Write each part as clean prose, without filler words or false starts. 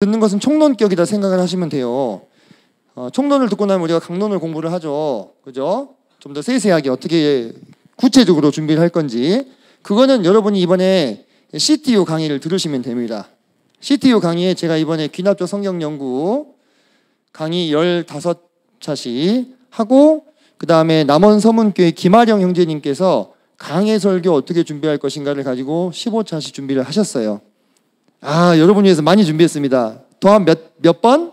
듣는 것은 총론격이다 생각을 하시면 돼요. 총론을 듣고 나면 우리가 강론을 공부를 하죠. 그죠? 좀 더 세세하게 어떻게 구체적으로 준비를 할 건지. 그거는 여러분이 이번에 CTU 강의를 들으시면 됩니다. CTU 강의에 제가 이번에 귀납적 성경 연구 강의 15차시 하고, 그 다음에 남원서문교회 김아령 형제님께서 강해 설교 어떻게 준비할 것인가를 가지고 15차시 준비를 하셨어요. 여러분 위해서 많이 준비했습니다. 더한 몇 번?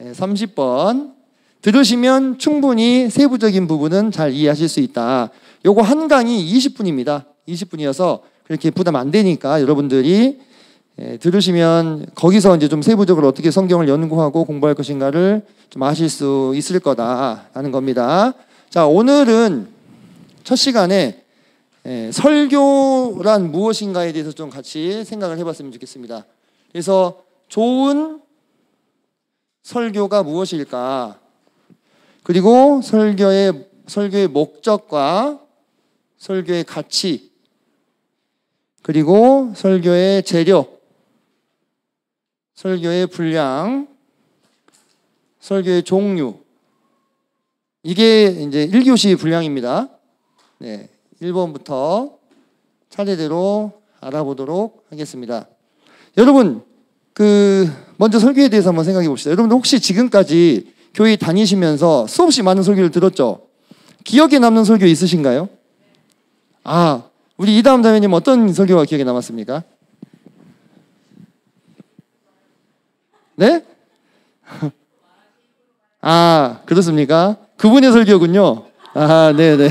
30번. 들으시면 충분히 세부적인 부분은 잘 이해하실 수 있다. 요거 한 강의 20분입니다. 20분이어서 그렇게 부담 안 되니까 여러분들이 들으시면 거기서 이제 좀 세부적으로 어떻게 성경을 연구하고 공부할 것인가를 좀 아실 수 있을 거다라는 겁니다. 자, 오늘은 첫 시간에 설교란 무엇인가에 대해서 좀 같이 생각을 해봤으면 좋겠습니다. 그래서 좋은 설교가 무엇일까? 그리고 설교의 목적과 설교의 가치, 그리고 설교의 재료, 설교의 분량, 설교의 종류. 이게 이제 1교시 분량입니다. 네, 1번부터 차례대로 알아보도록 하겠습니다. 여러분, 먼저 설교에 대해서 한번 생각해 봅시다. 여러분들 혹시 지금까지 교회 다니시면서 수없이 많은 설교를 들었죠? 기억에 남는 설교 있으신가요? 우리 이다음 자매님 어떤 설교가 기억에 남았습니까? 네? 그렇습니까? 그분의 설교군요. 네네.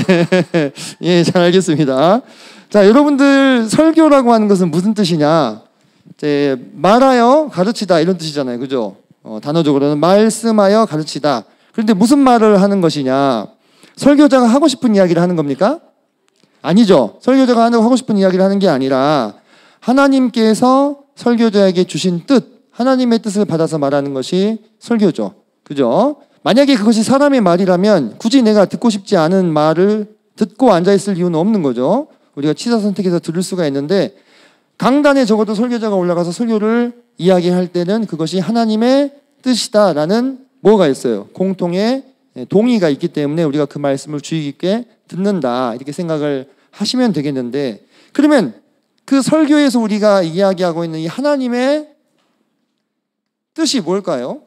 예, 잘 알겠습니다. 자, 여러분들 설교라고 하는 것은 무슨 뜻이냐? 말하여 가르치다 이런 뜻이잖아요. 그죠? 단어적으로는 말씀하여 가르치다. 그런데 무슨 말을 하는 것이냐? 설교자가 하고 싶은 이야기를 하는 겁니까? 아니죠. 설교자가 하고 싶은 이야기를 하는 게 아니라 하나님께서 설교자에게 주신 뜻, 하나님의 뜻을 받아서 말하는 것이 설교죠. 그죠? 만약에 그것이 사람의 말이라면 굳이 내가 듣고 싶지 않은 말을 듣고 앉아있을 이유는 없는 거죠. 우리가 취사선택해서 들을 수가 있는데, 강단에 적어도 설교자가 올라가서 설교를 이야기할 때는 그것이 하나님의 뜻이다라는 뭐가 있어요? 공통의 동의가 있기 때문에 우리가 그 말씀을 주의 깊게 듣는다, 이렇게 생각을 하시면 되겠는데, 그러면 그 설교에서 우리가 이야기하고 있는 이 하나님의 뜻이 뭘까요?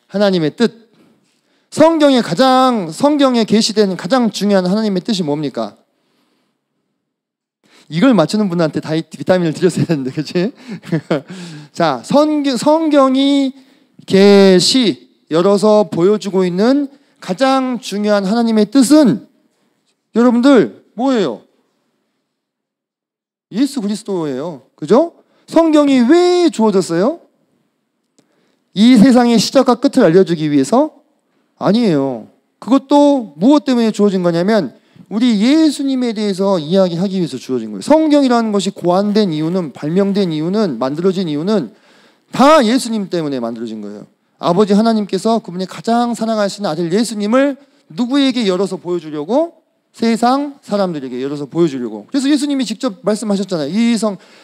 하나님의 뜻. 성경에 계시된 가장 중요한 하나님의 뜻이 뭡니까? 이걸 맞추는 분한테 비타민을 드렸어야 되는데, 그치? 자, 성경이 열어서 보여주고 있는 가장 중요한 하나님의 뜻은 여러분들 뭐예요? 예수 그리스도예요. 그죠? 성경이 왜 주어졌어요? 이 세상의 시작과 끝을 알려주기 위해서? 아니에요. 그것도 무엇 때문에 주어진 거냐면 우리 예수님에 대해서 이야기하기 위해서 주어진 거예요. 성경이라는 것이 고안된 이유는, 발명된 이유는, 만들어진 이유는 다 예수님 때문에 만들어진 거예요. 아버지 하나님께서 그분이 가장 사랑하시는 아들 예수님을 누구에게 열어서 보여주려고? 세상 사람들에게 열어서 보여주려고. 그래서 예수님이 직접 말씀하셨잖아요.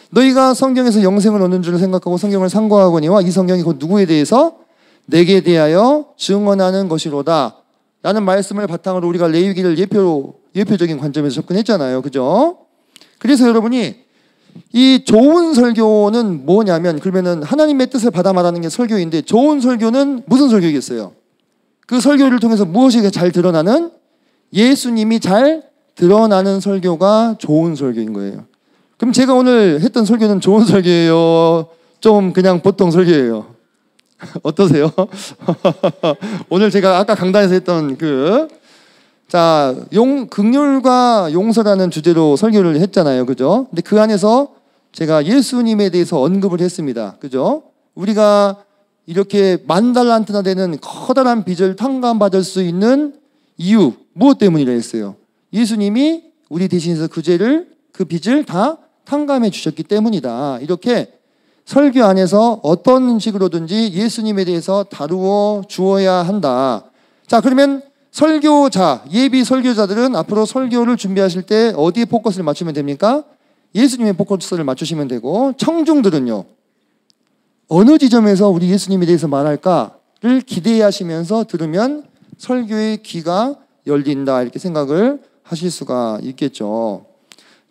너희가 성경에서 영생을 얻는 줄 생각하고 성경을 상고하거니와 이 성경이 곧 누구에 대해서? 내게 대하여 증언하는 것이로다 라는 말씀을 바탕으로 우리가 레위기를 예표적인 관점에서 접근했잖아요. 그죠? 그래서 여러분이 이 좋은 설교는 뭐냐면, 그러면은 하나님의 뜻을 받아 말하는 게 설교인데, 좋은 설교는 무슨 설교겠어요? 그 설교를 통해서 무엇이 잘 드러나는? 예수님이 잘 드러나는 설교가 좋은 설교인 거예요. 그럼 제가 오늘 했던 설교는 좋은 설교예요? 좀 그냥 보통 설교예요? 어떠세요? 오늘 제가 아까 강단에서 했던 긍휼과 용서라는 주제로 설교를 했잖아요. 그죠? 근데 그 안에서 제가 예수님에 대해서 언급을 했습니다. 그죠? 우리가 이렇게 10,000달란트나 되는 커다란 빚을 탕감받을 수 있는 이유, 무엇 때문이라 했어요? 예수님이 우리 대신해서 그 빚을 다 탕감해 주셨기 때문이다. 이렇게 설교 안에서 어떤 식으로든지 예수님에 대해서 다루어 주어야 한다. 자, 그러면 예비 설교자들은 앞으로 설교를 준비하실 때 어디에 포커스를 맞추면 됩니까? 예수님의 포커스를 맞추시면 되고, 청중들은요, 어느 지점에서 우리 예수님에 대해서 말할까를 기대하시면서 들으면 설교의 귀가 열린다, 이렇게 생각을 하실 수가 있겠죠.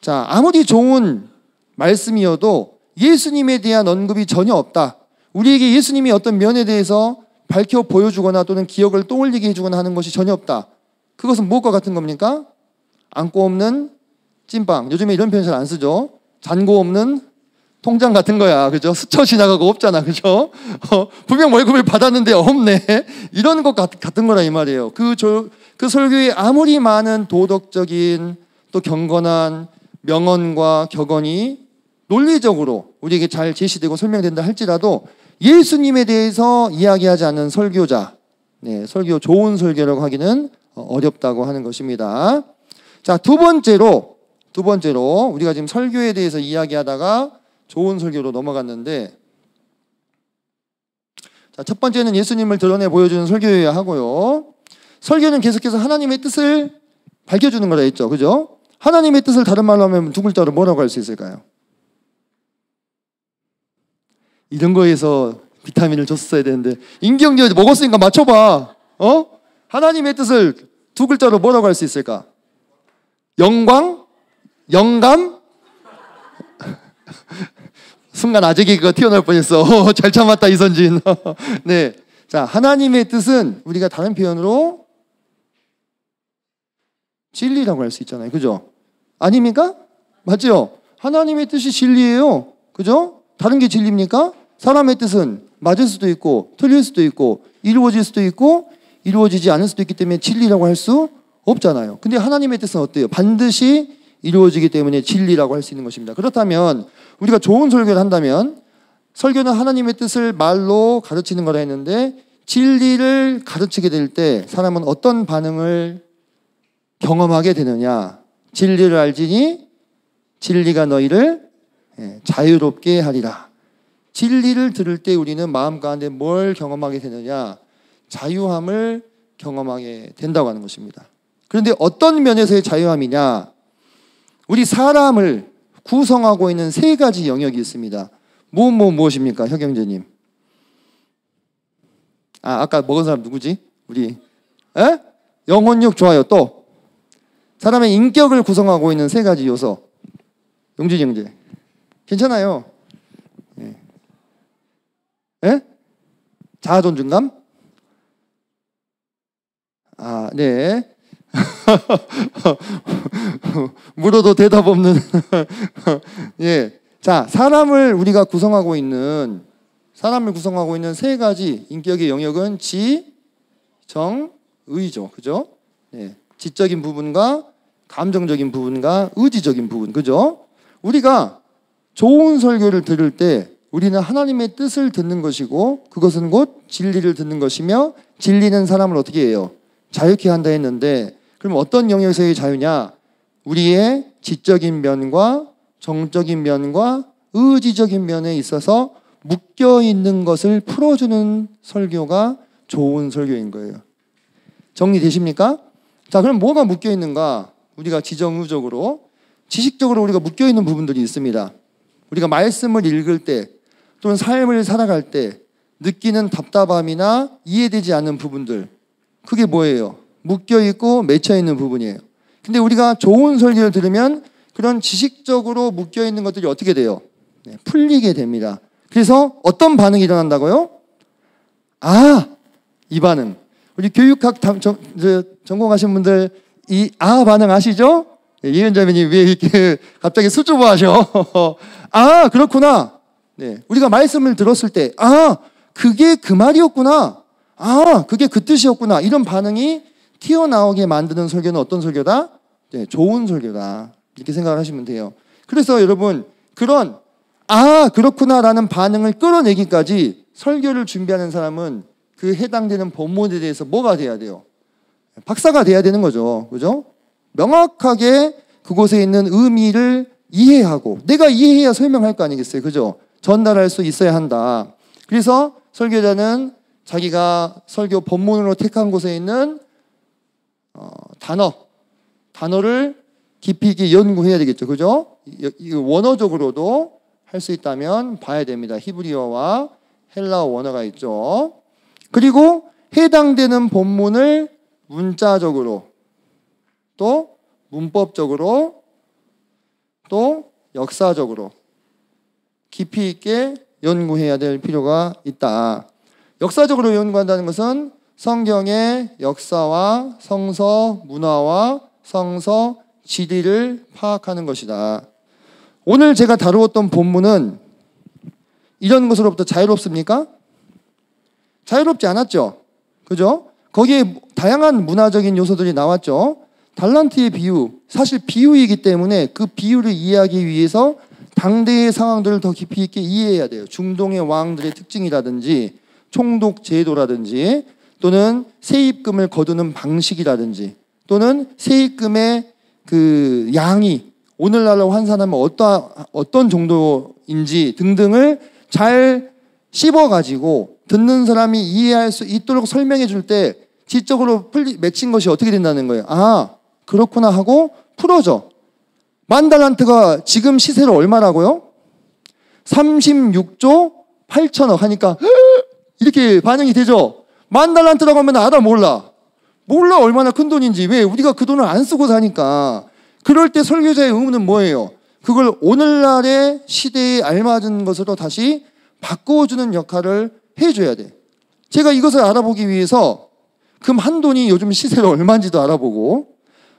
자, 아무리 좋은 말씀이어도 예수님에 대한 언급이 전혀 없다. 우리에게 예수님이 어떤 면에 대해서 밝혀 보여주거나 또는 기억을 떠올리게 해주거나 하는 것이 전혀 없다. 그것은 무엇과 같은 겁니까? 안고 없는 찐빵. 요즘에 이런 표현 잘 안 쓰죠. 잔고 없는 통장 같은 거야. 그죠? 스쳐 지나가고 없잖아. 그죠? 분명 월급을 받았는데 없네. 이런 것 같은 거라 이 말이에요. 그 설교에 아무리 많은 도덕적인 또 경건한 명언과 격언이 논리적으로 우리에게 잘 제시되고 설명된다 할지라도 예수님에 대해서 이야기하지 않는 설교자, 설교 좋은 설교라고 하기는 어렵다고 하는 것입니다. 자, 두 번째로 우리가 지금 설교에 대해서 이야기하다가 좋은 설교로 넘어갔는데, 자, 첫 번째는 예수님을 드러내 보여주는 설교여야 하고요. 설교는 계속해서 하나님의 뜻을 밝혀주는 거라 했죠. 그죠? 하나님의 뜻을 다른 말로 하면 두 글자로 뭐라고 할 수 있을까요? 이런 거에서 비타민을 줬어야 되는데, 임경재 먹었으니까 맞춰봐. 하나님의 뜻을 두 글자로 뭐라고 할 수 있을까? 영광? 영감? 순간 아재 개그가 튀어나올 뻔했어. 잘 참았다 이선진. 네, 자, 하나님의 뜻은 우리가 다른 표현으로 진리라고 할 수 있잖아요. 그죠? 아닙니까? 맞죠? 하나님의 뜻이 진리예요. 그죠? 다른 게 진리입니까? 사람의 뜻은 맞을 수도 있고 틀릴 수도 있고 이루어질 수도 있고 이루어지지 않을 수도 있기 때문에 진리라고 할 수 없잖아요. 근데 하나님의 뜻은 어때요? 반드시 이루어지기 때문에 진리라고 할 수 있는 것입니다. 그렇다면 우리가 좋은 설교를 한다면, 설교는 하나님의 뜻을 말로 가르치는 거라 했는데, 진리를 가르치게 될 때 사람은 어떤 반응을 경험하게 되느냐? 진리를 알지니 진리가 너희를 자유롭게 하리라. 진리를 들을 때 우리는 마음 가운데 뭘 경험하게 되느냐? 자유함을 경험하게 된다고 하는 것입니다. 그런데 어떤 면에서의 자유함이냐? 우리 사람을 구성하고 있는 세 가지 영역이 있습니다. 무엇입니까? 혁영재님. 아까 먹은 사람 누구지? 우리. 영혼육 좋아요. 또 사람의 인격을 구성하고 있는 세 가지 요소. 용진이 형제. 괜찮아요. 자아존중감? 네. 물어도 대답 없는. 예. 자, 사람을 구성하고 있는 세 가지 인격의 영역은 지, 정, 의죠. 그죠? 예. 지적인 부분과 감정적인 부분과 의지적인 부분. 그죠? 우리가 좋은 설교를 들을 때 우리는 하나님의 뜻을 듣는 것이고, 그것은 곧 진리를 듣는 것이며, 진리는 사람을 어떻게 해요? 자유케 한다 했는데, 그럼 어떤 영역에서의 자유냐? 우리의 지적인 면과 정적인 면과 의지적인 면에 있어서 묶여있는 것을 풀어주는 설교가 좋은 설교인 거예요. 정리되십니까? 자, 그럼 뭐가 묶여있는가? 우리가 지정의적으로, 지식적으로 우리가 묶여있는 부분들이 있습니다. 우리가 말씀을 읽을 때 또는 삶을 살아갈 때 느끼는 답답함이나 이해되지 않는 부분들, 그게 뭐예요? 묶여있고 맺혀있는 부분이에요. 근데 우리가 좋은 설교를 들으면 그런 지식적으로 묶여있는 것들이 어떻게 돼요? 풀리게 됩니다. 그래서 어떤 반응이 일어난다고요? 이 반응. 우리 교육학 전공하신 분들 이 반응 아시죠? 이은자매님 왜 이렇게 갑자기 수줍어하셔? 그렇구나. 네, 우리가 말씀을 들었을 때 그게 그 말이었구나. 그게 그 뜻이었구나. 이런 반응이 튀어나오게 만드는 설교는 어떤 설교다? 네, 좋은 설교다. 이렇게 생각을 하시면 돼요. 그래서 여러분, 그런 그렇구나라는 반응을 끌어내기까지 설교를 준비하는 사람은 그 해당되는 본문에 대해서 뭐가 돼야 돼요? 박사가 돼야 되는 거죠. 그죠? 명확하게 그곳에 있는 의미를 이해하고, 내가 이해해야 설명할 거 아니겠어요. 그죠? 전달할 수 있어야 한다. 그래서 설교자는 자기가 설교 본문으로 택한 곳에 있는 단어를 깊이 있게 연구해야 되겠죠. 그죠? 원어적으로도 할 수 있다면 봐야 됩니다. 히브리어와 헬라어 원어가 있죠. 그리고 해당되는 본문을 문자적으로 또 문법적으로 또 역사적으로 깊이 있게 연구해야 될 필요가 있다. 역사적으로 연구한다는 것은 성경의 역사와 성서 문화와 성서 지리를 파악하는 것이다. 오늘 제가 다루었던 본문은 이런 것으로부터 자유롭습니까? 자유롭지 않았죠. 그죠? 거기에 다양한 문화적인 요소들이 나왔죠. 달란트의 비유, 사실 비유이기 때문에 그 비유를 이해하기 위해서 당대의 상황들을 더 깊이 있게 이해해야 돼요. 중동의 왕들의 특징이라든지 총독 제도라든지 또는 세입금을 거두는 방식이라든지 또는 세입금의 그 양이 오늘날로 환산하면 어떤 정도인지 등등을 잘 씹어가지고 듣는 사람이 이해할 수 있도록 설명해 줄 때 지적으로 맺힌 것이 어떻게 된다는 거예요. 아, 그렇구나 하고 풀어져. 10,000달란트가 지금 시세로 얼마라고요? 36조 8천억 하니까 이렇게 반응이 되죠. 10,000달란트라고 하면 알아 몰라 얼마나 큰 돈인지. 왜? 우리가 그 돈을 안 쓰고 사니까. 그럴 때 설교자의 의무는 뭐예요? 그걸 오늘날의 시대에 알맞은 것으로 다시 바꿔주는 역할을 해줘야 돼. 제가 이것을 알아보기 위해서 금 한 돈이 요즘 시세로 얼마인지도 알아보고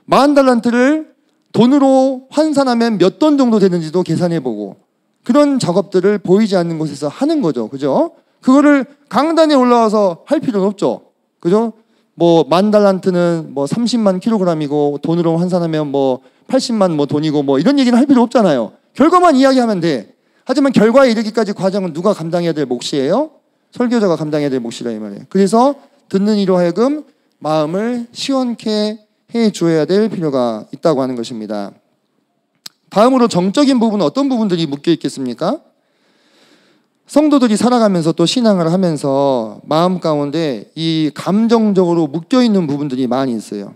10,000달란트를 돈으로 환산하면 몇 돈 정도 되는지도 계산해보고 그런 작업들을 보이지 않는 곳에서 하는 거죠. 그죠? 그거를 강단에 올라와서 할 필요는 없죠. 그죠? 뭐 10,000달란트는 뭐 30만 킬로그램이고 돈으로 환산하면 뭐 80만 뭐 돈이고 뭐 이런 얘기는 할 필요 없잖아요. 결과만 이야기하면 돼. 하지만 결과에 이르기까지 과정은 누가 감당해야 될 몫이에요? 설교자가 감당해야 될 몫이라 이 말이에요. 그래서 듣는 이로 하여금 마음을 시원케 해줘야 될 필요가 있다고 하는 것입니다. 다음으로 정적인 부분은 어떤 부분들이 묶여 있겠습니까? 성도들이 살아가면서 또 신앙을 하면서 마음 가운데 이 감정적으로 묶여 있는 부분들이 많이 있어요.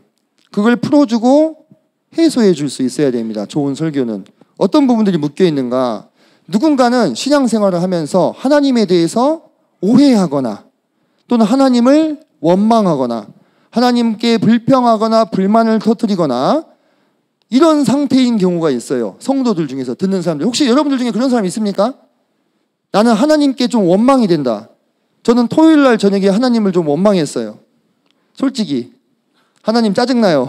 그걸 풀어주고 해소해 줄 수 있어야 됩니다. 좋은 설교는. 어떤 부분들이 묶여 있는가? 누군가는 신앙생활을 하면서 하나님에 대해서 오해하거나 또는 하나님을 원망하거나 하나님께 불평하거나 불만을 터뜨리거나 이런 상태인 경우가 있어요. 성도들 중에서 듣는 사람들. 혹시 여러분들 중에 그런 사람 있습니까? 나는 하나님께 좀 원망이 된다. 저는 토요일 날 저녁에 하나님을 좀 원망했어요. 솔직히 하나님 짜증나요.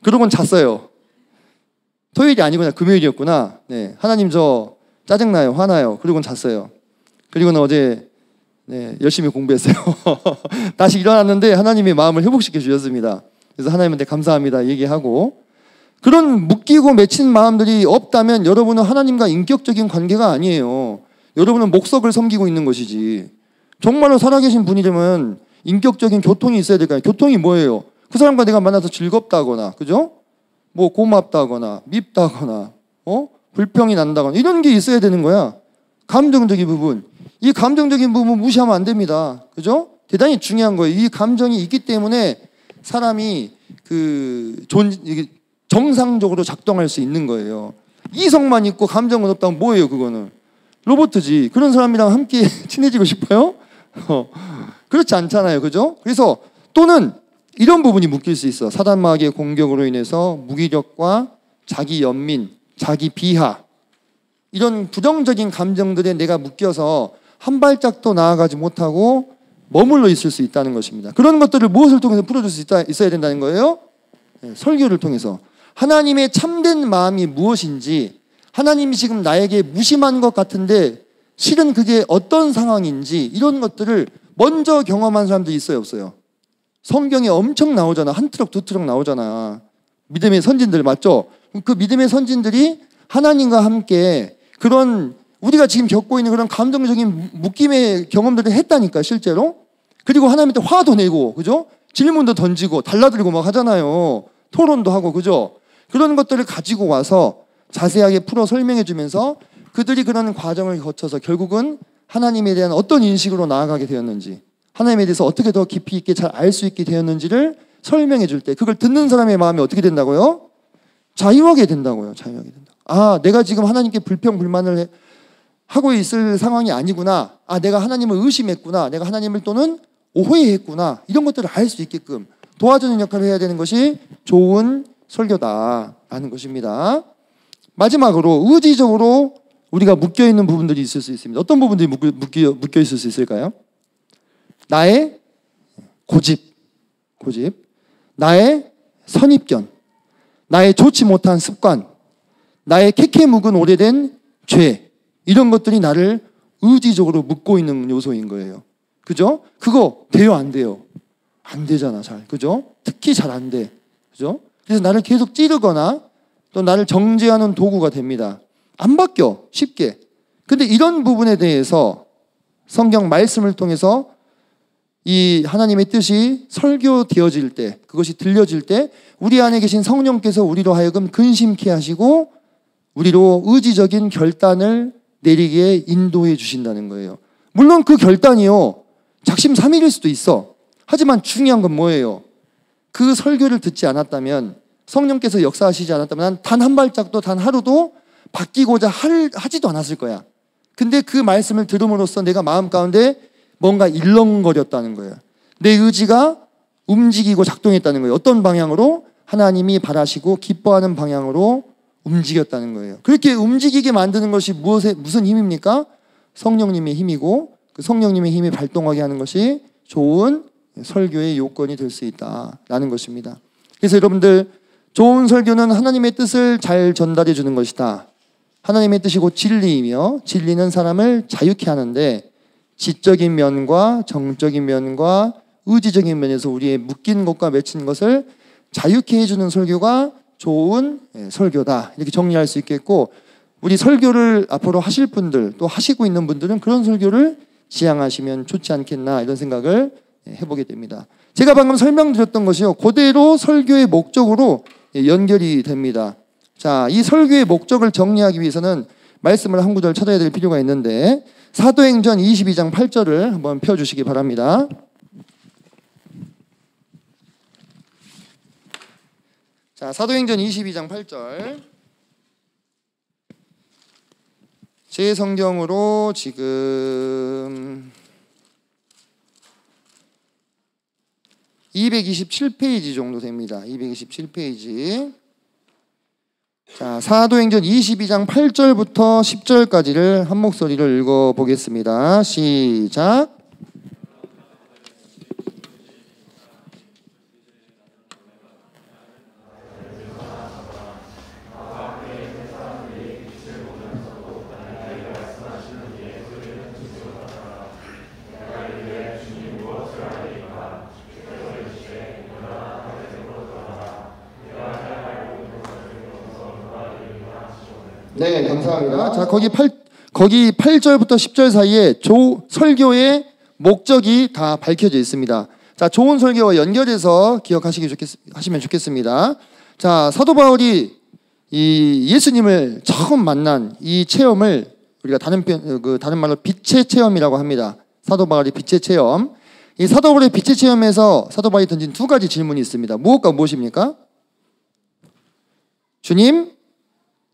그러고는 잤어요. 토요일이 아니구나. 금요일이었구나. 네, 하나님 저 짜증나요. 화나요. 그러고는 잤어요. 그리고는 어제 열심히 공부했어요. 다시 일어났는데 하나님의 마음을 회복시켜 주셨습니다. 그래서 하나님한테 감사합니다 얘기하고. 그런 묶이고 맺힌 마음들이 없다면 여러분은 하나님과 인격적인 관계가 아니에요. 여러분은 목석을 섬기고 있는 것이지. 정말로 살아계신 분이라면 인격적인 교통이 있어야 될까요? 교통이 뭐예요? 그 사람과 내가 만나서 즐겁다거나, 그죠? 뭐 고맙다거나, 밉다거나, 불평이 난다거나 이런 게 있어야 되는 거야. 감정적인 부분. 이 감정적인 부분 무시하면 안 됩니다. 그죠? 대단히 중요한 거예요. 이 감정이 있기 때문에 사람이 정상적으로 작동할 수 있는 거예요. 이성만 있고 감정은 없다면 뭐예요, 그거는? 로봇이지. 그런 사람이랑 함께 친해지고 싶어요? 그렇지 않잖아요. 그죠? 그래서 또는 이런 부분이 묶일 수 있어. 사단마귀의 공격으로 인해서 무기력과 자기 연민, 자기 비하 이런 부정적인 감정들에 내가 묶여서 한 발짝도 나아가지 못하고 머물러 있을 수 있다는 것입니다. 그런 것들을 무엇을 통해서 풀어줄 수 있어야 된다는 거예요? 설교를 통해서. 하나님의 참된 마음이 무엇인지, 하나님이 지금 나에게 무심한 것 같은데 실은 그게 어떤 상황인지 이런 것들을 먼저 경험한 사람들이 있어요, 없어요? 성경에 엄청 나오잖아. 한 트럭 두 트럭 나오잖아. 믿음의 선진들 맞죠? 그 믿음의 선진들이 하나님과 함께 그런 우리가 지금 겪고 있는 그런 감정적인 묶임의 경험들을 했다니까 실제로. 그리고 하나님한테 화도 내고, 그죠? 질문도 던지고 달라들고 막 하잖아요. 토론도 하고, 그죠? 그런 것들을 가지고 와서 자세하게 풀어 설명해 주면서 그들이 그런 과정을 거쳐서 결국은 하나님에 대한 어떤 인식으로 나아가게 되었는지, 하나님에 대해서 어떻게 더 깊이 있게 잘 알 수 있게 되었는지를 설명해 줄 때 그걸 듣는 사람의 마음이 어떻게 된다고요? 자유하게 된다고요. 자유하게 된다. 아, 내가 지금 하나님께 불평불만을 하고 있을 상황이 아니구나. 아, 내가 하나님을 의심했구나. 내가 하나님을 또는 오해했구나. 이런 것들을 알 수 있게끔 도와주는 역할을 해야 되는 것이 좋은 설교다라는 것입니다. 마지막으로 의지적으로 우리가 묶여있는 부분들이 있을 수 있습니다. 어떤 부분들이 묶여 있을 수 있을까요? 나의 고집, 나의 선입견, 나의 좋지 못한 습관, 나의 캐캐 묵은 오래된 죄, 이런 것들이 나를 의지적으로 묶고 있는 요소인 거예요. 그죠? 그거 돼요, 안 돼요? 안 되잖아, 잘. 그죠? 특히 잘 안 돼. 그죠? 그래서 나를 계속 찌르거나 또 나를 정죄하는 도구가 됩니다. 안 바뀌어, 쉽게. 근데 이런 부분에 대해서 성경 말씀을 통해서 이 하나님의 뜻이 설교되어질 때, 그것이 들려질 때 우리 안에 계신 성령께서 우리로 하여금 근심케 하시고 우리로 의지적인 결단을 내리게 인도해 주신다는 거예요. 물론 그 결단이요, 작심삼일일 수도 있어. 하지만 중요한 건 뭐예요? 그 설교를 듣지 않았다면, 성령께서 역사하시지 않았다면 단 한 발짝도, 단 하루도 바뀌고자 하지도 않았을 거야. 근데 그 말씀을 들음으로써 내가 마음 가운데 뭔가 일렁거렸다는 거예요. 내 의지가 움직이고 작동했다는 거예요. 어떤 방향으로? 하나님이 바라시고 기뻐하는 방향으로 움직였다는 거예요. 그렇게 움직이게 만드는 것이 무슨 힘입니까? 성령님의 힘이고, 그 성령님의 힘이 발동하게 하는 것이 좋은 설교의 요건이 될 수 있다라는 것입니다. 그래서 여러분들, 좋은 설교는 하나님의 뜻을 잘 전달해 주는 것이다. 하나님의 뜻이 곧 진리이며, 진리는 사람을 자유케 하는데 지적인 면과 정적인 면과 의지적인 면에서 우리의 묶인 것과 맺힌 것을 자유케 해주는 설교가 좋은 설교다, 이렇게 정리할 수 있겠고, 우리 설교를 앞으로 하실 분들, 또 하시고 있는 분들은 그런 설교를 지향하시면 좋지 않겠나, 이런 생각을 해보게 됩니다. 제가 방금 설명드렸던 것이요, 그대로 설교의 목적으로 연결이 됩니다. 자, 이 설교의 목적을 정리하기 위해서는 말씀을 한 구절 찾아야 될 필요가 있는데, 사도행전 22장 8절을 한번 펴주시기 바랍니다. 자, 사도행전 22장 8절. 제 성경으로 지금 227페이지 정도 됩니다. 227페이지. 자, 사도행전 22장 8절부터 10절까지를 한 목소리로 읽어보겠습니다. 시작. 네, 감사합니다. 자, 거기 8절부터 10절 사이에 설교의 목적이 다 밝혀져 있습니다. 자, 좋은 설교와 연결해서 하시면 좋겠습니다. 자, 사도 바울이 이 예수님을 처음 만난 이 체험을 우리가 다른 말로 빛의 체험이라고 합니다. 사도 바울의 빛의 체험. 이 사도 바울의 빛의 체험에서 사도 바울이 던진 두 가지 질문이 있습니다. 무엇과 무엇입니까? 주님,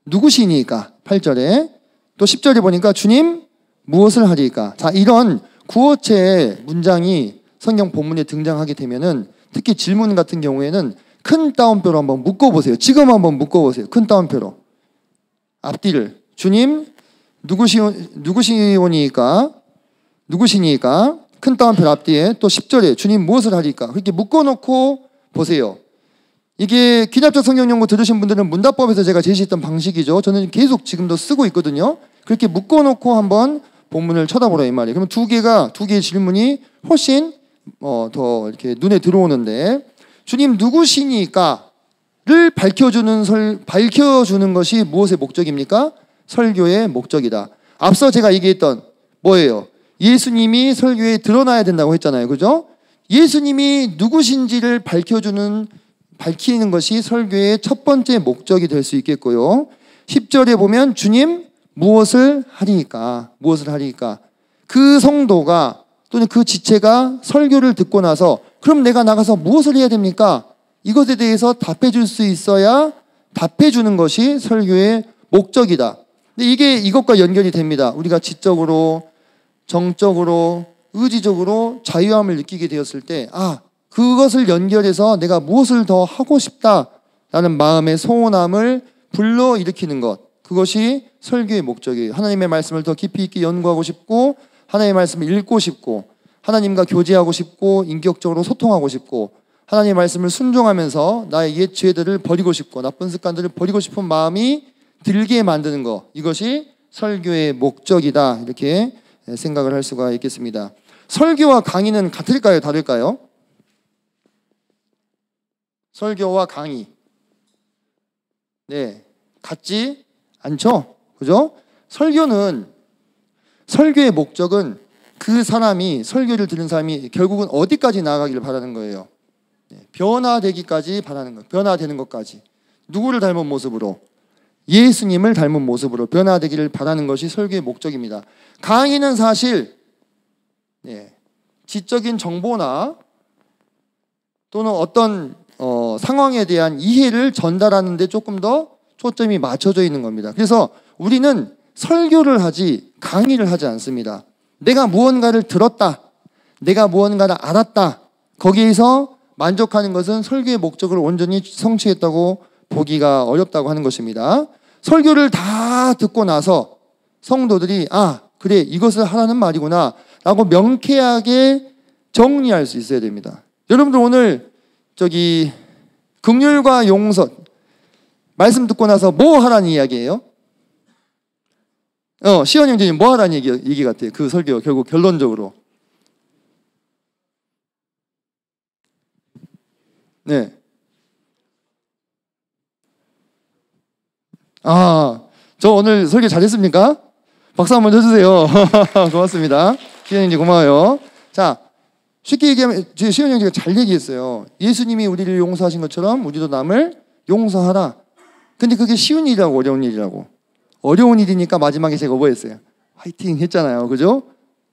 누구시니까? 8절에. 또 10절에 보니까 주님, 무엇을 하리까? 자, 이런 구어체의 문장이 성경 본문에 등장하게 되면은, 특히 질문 같은 경우에는 큰 따옴표로 한번 묶어보세요. 지금 한번 묶어보세요. 큰 따옴표로. 앞뒤를. 주님, 누구시니까? 큰 따옴표 앞뒤에. 또 10절에 주님, 무엇을 하리까? 그렇게 묶어놓고 보세요. 이게 기납적 성경 연구 들으신 분들은 문답법에서 제가 제시했던 방식이죠. 저는 계속 지금도 쓰고 있거든요. 그렇게 묶어놓고 한번 본문을 쳐다보라, 이 말이에요. 그러면 두 개의 질문이 훨씬 더 이렇게 눈에 들어오는데, 주님 누구시니까를 밝혀주는 것이 무엇의 목적입니까? 설교의 목적이다. 앞서 제가 얘기했던 뭐예요? 예수님이 설교에 드러나야 된다고 했잖아요. 그죠? 예수님이 누구신지를 밝히는 것이 설교의 첫 번째 목적이 될 수 있겠고요. 10절에 보면 주님 무엇을 하리까? 그 성도가 또는 그 지체가 설교를 듣고 나서 그럼 내가 나가서 무엇을 해야 됩니까? 이것에 대해서 답해 줄 수 있어야 답해주는 것이 설교의 목적이다. 근데 이게 이것과 연결이 됩니다. 우리가 지적으로, 정적으로, 의지적으로 자유함을 느끼게 되었을 때, 그것을 연결해서 내가 무엇을 더 하고 싶다라는 마음의 소원함을 불러일으키는 것. 그것이 설교의 목적이에요. 하나님의 말씀을 더 깊이 있게 연구하고 싶고, 하나님의 말씀을 읽고 싶고, 하나님과 교제하고 싶고, 인격적으로 소통하고 싶고, 하나님의 말씀을 순종하면서 나의 옛 죄들을 버리고 싶고, 나쁜 습관들을 버리고 싶은 마음이 들게 만드는 것. 이것이 설교의 목적이다. 이렇게 생각을 할 수가 있겠습니다. 설교와 강의는 같을까요? 다를까요? 설교와 강의. 네, 같지 않죠? 그죠? 설교의 목적은 그 사람이, 설교를 들은 사람이 결국은 어디까지 나아가기를 바라는 거예요. 변화되기까지 바라는 거예요. 변화되는 것까지. 누구를 닮은 모습으로? 예수님을 닮은 모습으로 변화되기를 바라는 것이 설교의 목적입니다. 강의는 사실 지적인 정보나 또는 어떤 상황에 대한 이해를 전달하는 데 조금 더 초점이 맞춰져 있는 겁니다. 그래서 우리는 설교를 하지 강의를 하지 않습니다. 내가 무언가를 들었다, 내가 무언가를 알았다, 거기에서 만족하는 것은 설교의 목적을 온전히 성취했다고 보기가 어렵다고 하는 것입니다. 설교를 다 듣고 나서 성도들이 그래, 이것을 하라는 말이구나 라고 명쾌하게 정리할 수 있어야 됩니다. 여러분들 오늘 긍휼과 용서 말씀 듣고 나서 뭐 하라는 이야기예요? 시원 형제님 뭐 하라는 얘기 같아요? 그 설교 결국 결론적으로. 네. 저 오늘 설교 잘했습니까? 박수 한번 쳐주세요. 고맙습니다. 시원 형제 고마워요. 자, 쉽게 얘기하면 시원 형제가 잘 얘기했어요. 예수님이 우리를 용서하신 것처럼 우리도 남을 용서하라. 근데 그게 쉬운 일이라고 어려운 일이라고. 어려운 일이니까 마지막에 제가 뭐 했어요? 화이팅 했잖아요. 그죠?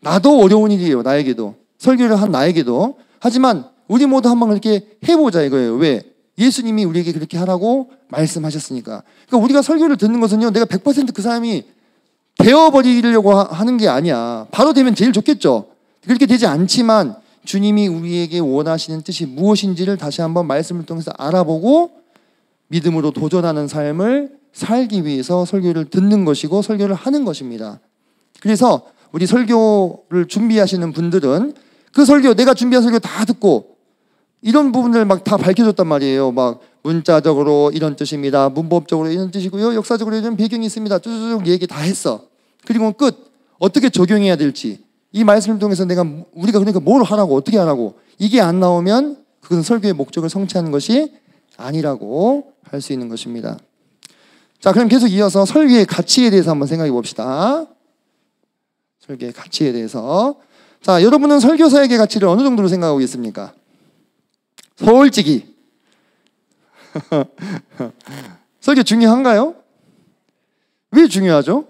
나도 어려운 일이에요. 나에게도. 설교를 한 나에게도. 하지만 우리 모두 한번 그렇게 해보자 이거예요. 왜? 예수님이 우리에게 그렇게 하라고 말씀하셨으니까. 그러니까 우리가 설교를 듣는 것은요, 내가 100% 그 사람이 되어버리려고 하는 게 아니야. 바로 되면 제일 좋겠죠. 그렇게 되지 않지만 주님이 우리에게 원하시는 뜻이 무엇인지를 다시 한번 말씀을 통해서 알아보고 믿음으로 도전하는 삶을 살기 위해서 설교를 듣는 것이고 설교를 하는 것입니다. 그래서 우리 설교를 준비하시는 분들은 그 설교, 내가 준비한 설교 다 듣고 이런 부분들 막 다 밝혀줬단 말이에요. 막 문자적으로 이런 뜻입니다. 문법적으로 이런 뜻이고요. 역사적으로 이런 배경이 있습니다. 쭉 얘기 다 했어. 그리고 끝. 어떻게 적용해야 될지. 이 말씀을 통해서 우리가 그러니까 뭘 하라고, 어떻게 하라고. 이게 안 나오면 그것은 설교의 목적을 성취하는 것이 아니라고 할 수 있는 것입니다. 자, 그럼 계속 이어서 설교의 가치에 대해서 한번 생각해 봅시다. 설교의 가치에 대해서. 자, 여러분은 설교사에게 가치를 어느 정도로 생각하고 있습니까? 솔직히. 설교 중요한가요? 왜 중요하죠?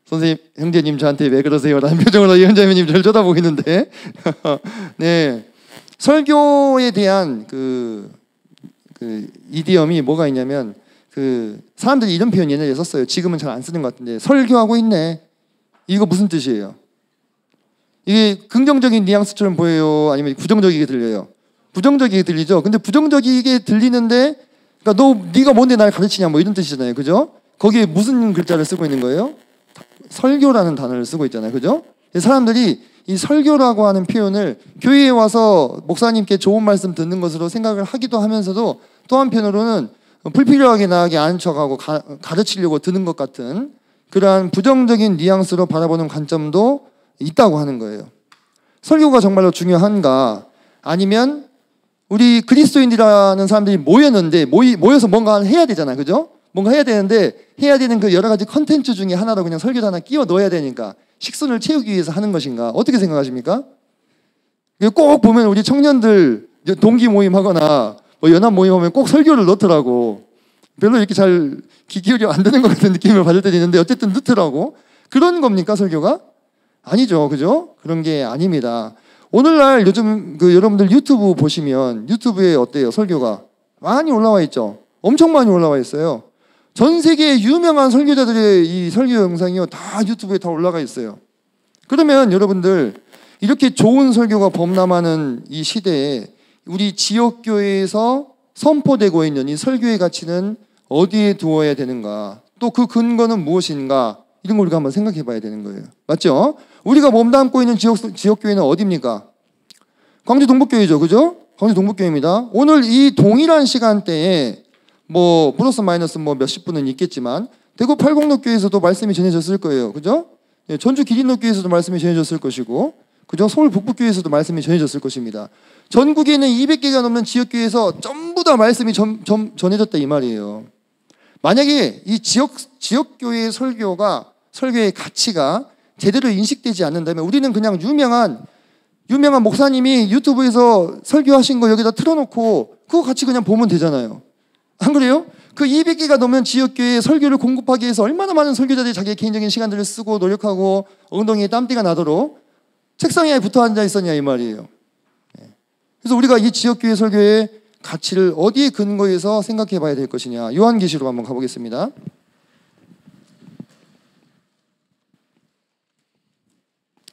선생님, 형제님 저한테 왜 그러세요? 라는 표정으로 이 형제님 저를 쳐다보고 있는데. 네. 설교에 대한 그 이디엄이 뭐가 있냐면, 사람들이 이런 표현 옛날에 썼어요. 지금은 잘 안 쓰는 것 같은데, 설교하고 있네. 이거 무슨 뜻이에요? 이게 긍정적인 뉘앙스처럼 보여요? 아니면 부정적이게 들려요? 부정적이게 들리죠? 근데 부정적이게 들리는데, 그러니까 네가 뭔데 날 가르치냐, 뭐 이런 뜻이잖아요. 그죠? 거기에 무슨 글자를 쓰고 있는 거예요? 설교라는 단어를 쓰고 있잖아요. 그죠? 사람들이 이 설교라고 하는 표현을 교회에 와서 목사님께 좋은 말씀 듣는 것으로 생각을 하기도 하면서도 또 한편으로는 불필요하게 나에게 아는 척하고 가르치려고 드는 것 같은 그러한 부정적인 뉘앙스로 바라보는 관점도 있다고 하는 거예요. 설교가 정말로 중요한가? 아니면 우리 그리스도인이라는 사람들이 모였는데 모여서 뭔가 해야 되잖아요. 그죠? 뭔가 해야 되는데 해야 되는 그 여러 가지 컨텐츠 중에 하나로 그냥 설교도 하나 끼워 넣어야 되니까 식순을 채우기 위해서 하는 것인가? 어떻게 생각하십니까? 꼭 보면 우리 청년들 동기 모임 하거나 뭐 연합 모임 하면 꼭 설교를 넣더라고. 별로 이렇게 잘 귀 기울여 안 되는 것 같은 느낌을 받을 때도 있는데 어쨌든 넣더라고. 그런 겁니까, 설교가? 아니죠. 그죠? 그런 게 아닙니다. 오늘날 요즘 여러분들 유튜브 보시면 유튜브에 어때요? 설교가 많이 올라와 있죠. 엄청 많이 올라와 있어요. 전 세계 유명한 설교자들의 이 설교 영상이요, 다 유튜브에 다 올라가 있어요. 그러면 여러분들, 이렇게 좋은 설교가 범람하는 이 시대에 우리 지역교회에서 선포되고 있는 이 설교의 가치는 어디에 두어야 되는가, 또 그 근거는 무엇인가, 이런 걸 우리가 한번 생각해 봐야 되는 거예요. 맞죠? 우리가 몸담고 있는 지역교회는 어디입니까? 광주 동북교회죠. 그죠? 광주 동북교회입니다. 오늘 이 동일한 시간대에 뭐 플러스 마이너스 뭐 몇십 분은 있겠지만 대구 팔공로교회에서도 말씀이 전해졌을 거예요. 그죠? 전주 기린로교회에서도 말씀이 전해졌을 것이고, 그죠? 서울 북부교회에서도 말씀이 전해졌을 것입니다. 전국에 있는 200개가 넘는 지역교회에서 전부 다 말씀이 전해졌다 이 말이에요. 만약에 이 지역교회의 설교의 가치가 제대로 인식되지 않는다면 우리는 그냥 유명한 목사님이 유튜브에서 설교하신 거 여기다 틀어놓고 그거 같이 그냥 보면 되잖아요. 안 그래요? 그 200개가 넘는 지역교회에 설교를 공급하기 위해서 얼마나 많은 설교자들이 자기의 개인적인 시간들을 쓰고 노력하고 엉덩이에 땀띠가 나도록 책상에 붙어 앉아 있었냐 이 말이에요. 그래서 우리가 이 지역교회 설교의 가치를 어디에 근거해서 생각해 봐야 될 것이냐. 요한계시록 한번 가보겠습니다.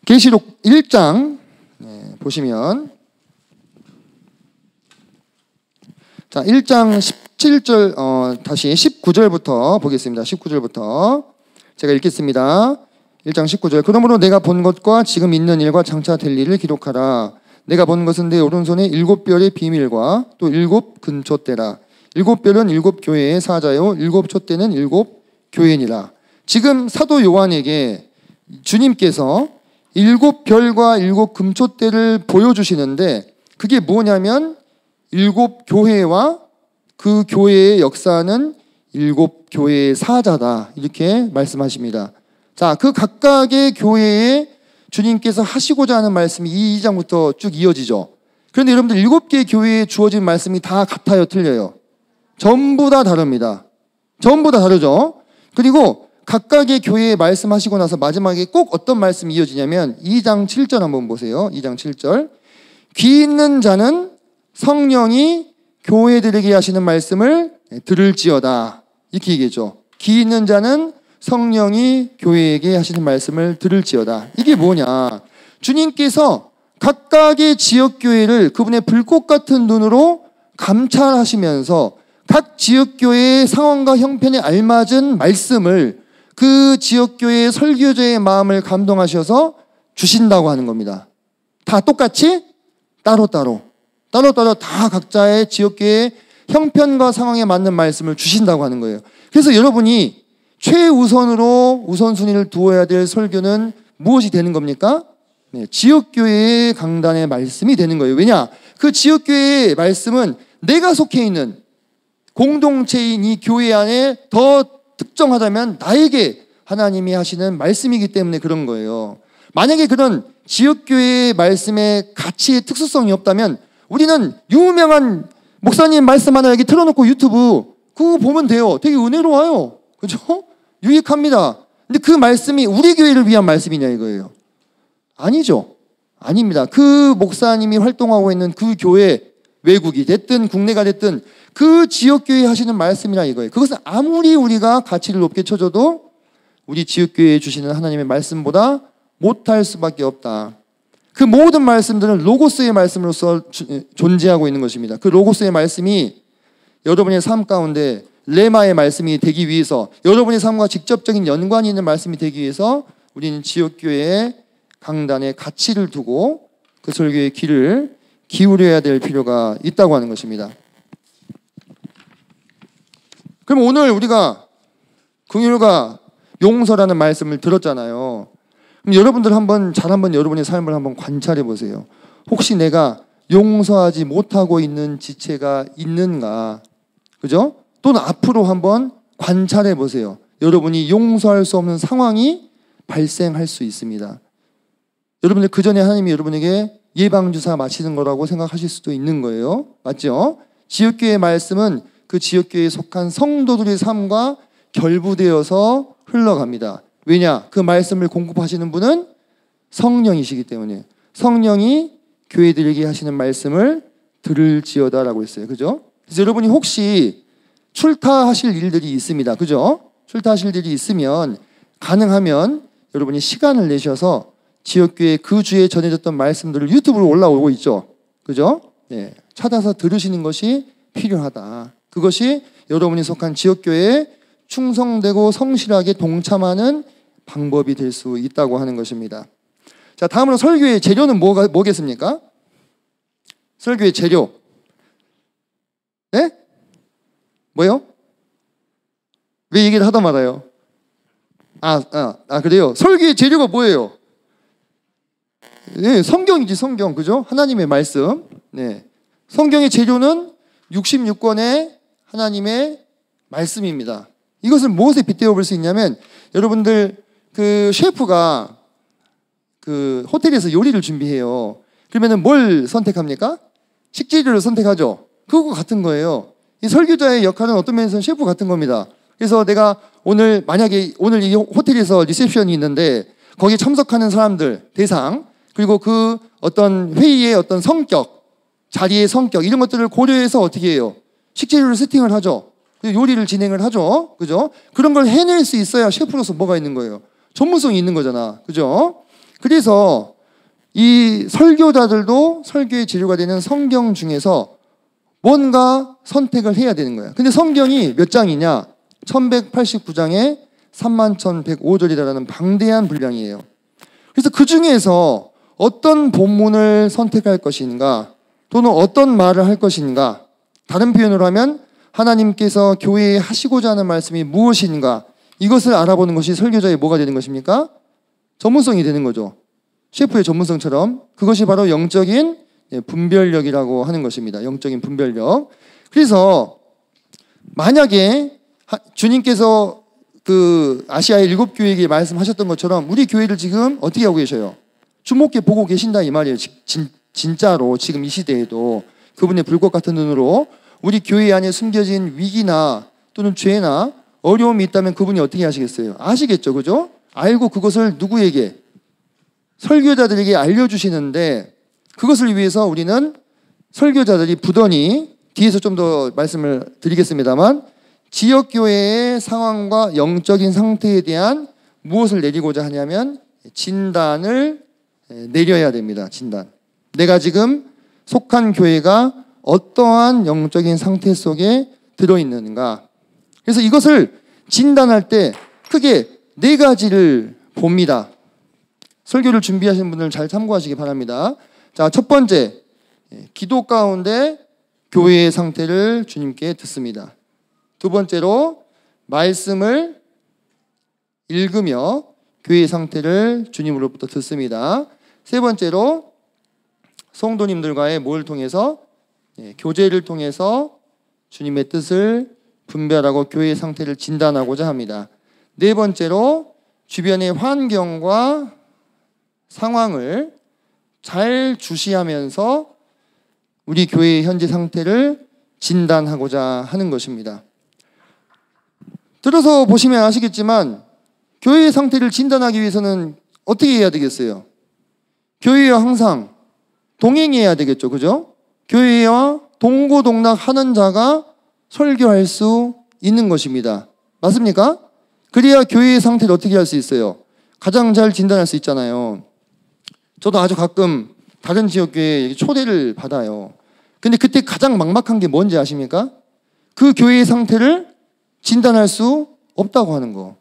계시록 1장 보시면, 자, 1장 17절, 다시 19절부터 보겠습니다. 19절부터 제가 읽겠습니다. 1장 19절. 그러므로 내가 본 것과 지금 있는 일과 장차 될 일을 기록하라. 내가 본 것은 내 오른손에 7별의 비밀과 또 7 근초대라. 7별은 7 교회의 사자요 7 촛대는 7 교회니라. 지금 사도 요한에게 주님께서 7별과 7 금초대를 보여주시는데, 그게 뭐냐면 7 교회와 그 교회의 역사는 7 교회의 사자다, 이렇게 말씀하십니다. 자, 그 각각의 교회에 주님께서 하시고자 하는 말씀이 이 2장부터 쭉 이어지죠. 그런데 여러분들 7개의 교회에 주어진 말씀이 다 같아요, 틀려요? 전부 다 다릅니다. 전부 다 다르죠. 그리고 각각의 교회에 말씀하시고 나서 마지막에 꼭 어떤 말씀이 이어지냐면 2장 7절 한번 보세요. 2장 7절. 귀 있는 자는 성령이 교회들에게 하시는 말씀을 들을지어다, 이렇게 얘기했죠. 귀 있는 자는 성령이 교회에게 하시는 말씀을 들을지어다. 이게 뭐냐? 주님께서 각각의 지역교회를 그분의 불꽃 같은 눈으로 감찰하시면서 각 지역교회의 상황과 형편에 알맞은 말씀을 그 지역교회의 설교자의 마음을 감동하셔서 주신다고 하는 겁니다. 다 똑같이 따로따로 다 각자의 지역교회의 형편과 상황에 맞는 말씀을 주신다고 하는 거예요. 그래서 여러분이 최우선으로 우선순위를 두어야 될 설교는 무엇이 되는 겁니까? 네, 지역교회의 강단의 말씀이 되는 거예요. 왜냐? 그 지역교회의 말씀은 내가 속해 있는 공동체인 이 교회 안에 더 특정하다면 나에게 하나님이 하시는 말씀이기 때문에 그런 거예요. 만약에 그런 지역교회의 말씀의 가치의 특수성이 없다면 우리는 유명한 목사님 말씀 하나 여기 틀어놓고 유튜브 그거 보면 돼요. 되게 은혜로워요. 그죠? 유익합니다. 근데 그 말씀이 우리 교회를 위한 말씀이냐 이거예요. 아니죠. 아닙니다. 그 목사님이 활동하고 있는 그 교회, 외국이 됐든 국내가 됐든 그 지역교회 하시는 말씀이라 이거예요. 그것은 아무리 우리가 가치를 높게 쳐줘도 우리 지역교회에 주시는 하나님의 말씀보다 못할 수밖에 없다. 그 모든 말씀들은 로고스의 말씀으로서 존재하고 있는 것입니다. 그 로고스의 말씀이 여러분의 삶 가운데 레마의 말씀이 되기 위해서, 여러분의 삶과 직접적인 연관이 있는 말씀이 되기 위해서 우리는 지역교회의 강단에 가치를 두고 그 설교의 귀를 기울여야 될 필요가 있다고 하는 것입니다. 그럼 오늘 우리가 긍휼과 용서라는 말씀을 들었잖아요. 그럼 여러분들 한번 여러분의 삶을 한번 관찰해 보세요. 혹시 내가 용서하지 못하고 있는 지체가 있는가? 그죠? 또는 앞으로 한번 관찰해 보세요. 여러분이 용서할 수 없는 상황이 발생할 수 있습니다. 여러분들 그 전에 하나님이 여러분에게 예방주사 마시는 거라고 생각하실 수도 있는 거예요. 맞죠? 지역교회의 말씀은 그 지역교회에 속한 성도들의 삶과 결부되어서 흘러갑니다. 왜냐? 그 말씀을 공급하시는 분은 성령이시기 때문에 성령이 교회들에게 하시는 말씀을 들을지어다라고 했어요. 그죠? 그래서 여러분이 혹시 출타하실 일들이 있습니다. 그죠? 출타하실 일이 있으면 가능하면 여러분이 시간을 내셔서 지역교회 그 주에 전해졌던 말씀들을 유튜브로 올라오고 있죠. 그죠? 네, 찾아서 들으시는 것이 필요하다. 그것이 여러분이 속한 지역교회에 충성되고 성실하게 동참하는 방법이 될 수 있다고 하는 것입니다. 자, 다음으로 설교의 재료는 뭐겠습니까? 설교의 재료. 네? 뭐요? 왜 얘기를 하다 말아요? 그래요? 설교의 재료가 뭐예요? 네, 성경이지, 성경. 그죠? 하나님의 말씀. 네. 성경의 재료는 66권의 하나님의 말씀입니다. 이것을 무엇에 빗대어 볼 수 있냐면, 여러분들, 그 셰프가 그 호텔에서 요리를 준비해요. 그러면은 뭘 선택합니까? 식재료를 선택하죠. 그거 같은 거예요. 이 설교자의 역할은 어떤 면에서는 셰프 같은 겁니다. 그래서 내가 만약에 오늘 이 호텔에서 리셉션이 있는데 거기에 참석하는 사람들 대상, 그리고 그 어떤 회의의 어떤 성격, 자리의 성격, 이런 것들을 고려해서 어떻게 해요? 식재료를 세팅을 하죠. 요리를 진행을 하죠. 그죠? 그런 걸 해낼 수 있어야 셰프로서 뭐가 있는 거예요? 전문성이 있는 거잖아. 그죠? 그래서 이 설교자들도 설교의 재료가 되는 성경 중에서 뭔가 선택을 해야 되는 거야. 근데 성경이 몇 장이냐? 1189장에 31,105절이라는 방대한 분량이에요. 그래서 그 중에서 어떤 본문을 선택할 것인가, 또는 어떤 말을 할 것인가, 다른 표현으로 하면 하나님께서 교회에 하시고자 하는 말씀이 무엇인가, 이것을 알아보는 것이 설교자의 뭐가 되는 것입니까? 전문성이 되는 거죠. 셰프의 전문성처럼. 그것이 바로 영적인 분별력이라고 하는 것입니다. 영적인 분별력. 그래서 만약에 주님께서 그 아시아의 7교회에게 말씀하셨던 것처럼 우리 교회를 지금 어떻게 하고 계셔요? 주목해 보고 계신다 이 말이에요. 진짜로 지금 이 시대에도 그분의 불꽃 같은 눈으로 우리 교회 안에 숨겨진 위기나 또는 죄나 어려움이 있다면 그분이 어떻게 하시겠어요? 아시겠죠, 그죠? 알고 그것을 누구에게? 설교자들에게 알려주시는데, 그것을 위해서 우리는 설교자들이 부단히, 뒤에서 좀 더 말씀을 드리겠습니다만, 지역교회의 상황과 영적인 상태에 대한 무엇을 내리고자 하냐면 진단을 내려야 됩니다. 진단. 내가 지금 속한 교회가 어떠한 영적인 상태 속에 들어있는가. 그래서 이것을 진단할 때 크게 4가지를 봅니다. 설교를 준비하시는 분들 잘 참고하시기 바랍니다. 자, 첫 번째, 기도 가운데 교회의 상태를 주님께 듣습니다. 두 번째로, 말씀을 읽으며 교회의 상태를 주님으로부터 듣습니다. 세 번째로, 성도님들과의 뭘 통해서? 교제를 통해서 주님의 뜻을 분별하고 교회의 상태를 진단하고자 합니다. 네 번째로, 주변의 환경과 상황을 잘 주시하면서 우리 교회의 현재 상태를 진단하고자 하는 것입니다. 들어서 보시면 아시겠지만 교회의 상태를 진단하기 위해서는 어떻게 해야 되겠어요? 교회와 항상 동행해야 되겠죠. 그죠? 교회와 동고동락하는 자가 설교할 수 있는 것입니다. 맞습니까? 그래야 교회의 상태를 어떻게 할 수 있어요? 가장 잘 진단할 수 있잖아요. 저도 아주 가끔 다른 지역교회에 초대를 받아요. 근데 그때 가장 막막한 게 뭔지 아십니까? 그 교회의 상태를 진단할 수 없다고 하는 거.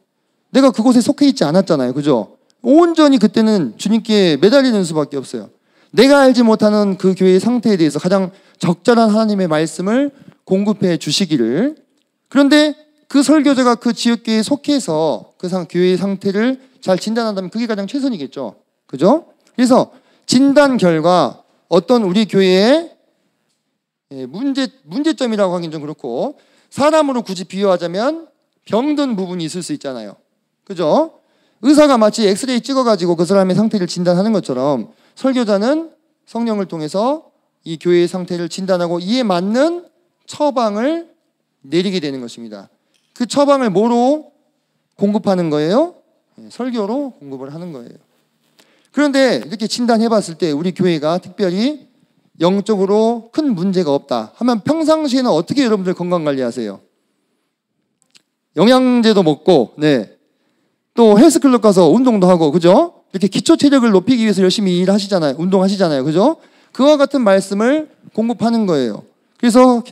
내가 그곳에 속해 있지 않았잖아요. 그죠? 온전히 그때는 주님께 매달리는 수밖에 없어요. 내가 알지 못하는 그 교회의 상태에 대해서 가장 적절한 하나님의 말씀을 공급해 주시기를. 그런데 그 설교자가 그 지역교회에 속해서 그 교회의 상태를 잘 진단한다면 그게 가장 최선이겠죠. 그죠? 그래서 진단 결과 어떤 우리 교회의 문제점이라고 하긴 좀 그렇고, 사람으로 굳이 비유하자면 병든 부분이 있을 수 있잖아요. 그죠? 의사가 마치 엑스레이 찍어가지고 그 사람의 상태를 진단하는 것처럼 설교자는 성령을 통해서 이 교회의 상태를 진단하고 이에 맞는 처방을 내리게 되는 것입니다. 그 처방을 뭐로 공급하는 거예요? 설교로 공급을 하는 거예요. 그런데 이렇게 진단해 봤을 때 우리 교회가 특별히 영적으로 큰 문제가 없다 하면 평상시에는 어떻게 여러분들 건강관리하세요? 영양제도 먹고, 네, 또 헬스클럽 가서 운동도 하고, 그죠? 이렇게 기초 체력을 높이기 위해서 열심히 일하시잖아요. 운동하시잖아요. 그죠? 그와 같은 말씀을 공급하는 거예요. 그래서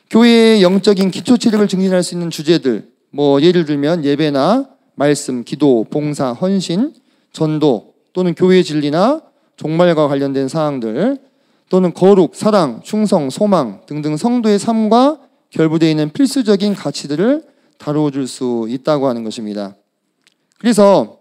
교회의 영적인 기초 체력을 증진할 수 있는 주제들, 뭐 예를 들면 예배나 말씀, 기도, 봉사, 헌신, 전도, 또는 교회 진리나 종말과 관련된 사항들, 또는 거룩, 사랑, 충성, 소망 등등 성도의 삶과 결부되어 있는 필수적인 가치들을 다뤄줄 수 있다고 하는 것입니다. 그래서